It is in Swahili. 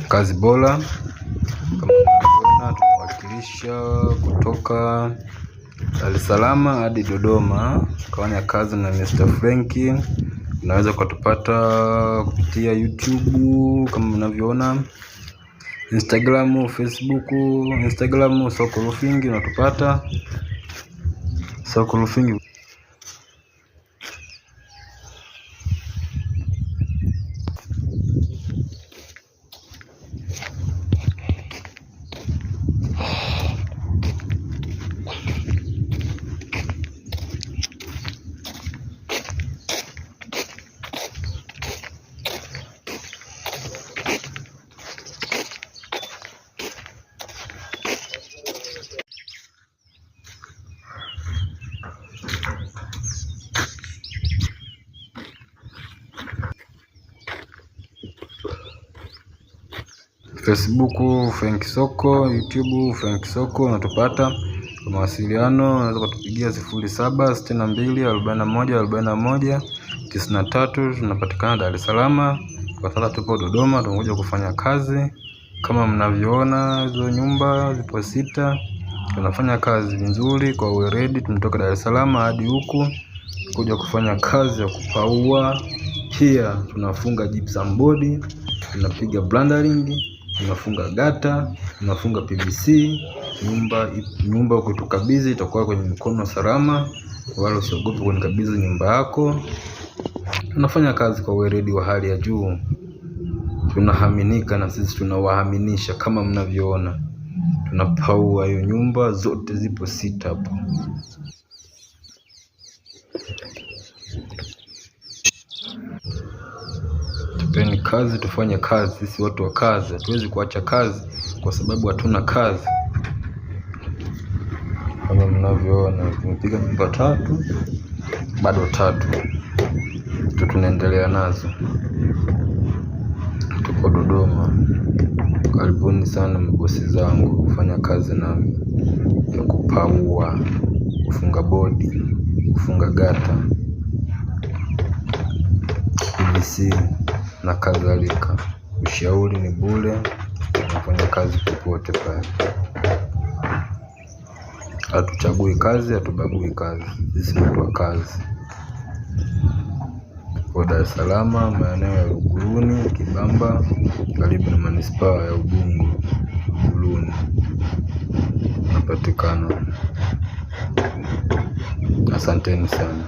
kazi bora. Kama unavyoona tunawakilisha kutoka Dar es Salaam hadi Dodoma kufanya kazi na Mr. Franky. Unaweza kutupata kupitia YouTube kama unavyoona, Instagram, Facebook. Instagram Soko Roofing unatupata Soko Roofing. Facebook Franky Soko, YouTube Franky Soko unatupata. Kwa mawasiliano unaweza kutupigia 0762414193. Tunapatikana Dar es Salaam. Kwa sasa tupo Dodoma, tunakuja kufanya kazi. Kama mnavyoona hizo nyumba zipo 6. Tunafanya kazi nzuri kwa weledi. Tumetoka Dar es Salaam hadi huku kuja kufanya kazi ya kupaua. Pia tunafunga gypsum board, tunapiga blendering, tunafunga gata, tunafunga PVC. Nyumba ukitukabidhi itakuwa kwenye mkono salama, wala usiogope kunikabidhi nyumba yako. Tunafanya kazi kwa weledi wa hali ya juu. Tunaaminika na sisi tunawaaminisha. Kama mnavyoona tunapaua hiyo nyumba zote, zipo 6 hapo. Tupeni kazi, tufanye kazi. Sisi watu wa kazi, hatuwezi kuacha kazi kwa sababu hatuna kazi. Kama mnavyoona tumepiga nyumba 3, bado 3 tunaendelea nazo. Tuko Dodoma. Karibuni sana mabosi zangu kufanya kazi nami ya kupaua, kufunga bodi, kufunga gata, PVC na kadhalika. Ushauri ni bure. Tunafanya kazi popote pale. Hatuchagui kazi, hatubagui kazi. Sisi ni watu wa kazi. Kwa Dar es Salaam, maeneo ya Uguruni, Kibamba, karibu na manispaa ya Ubungo, Uguruni napatikana. Asanteni sana.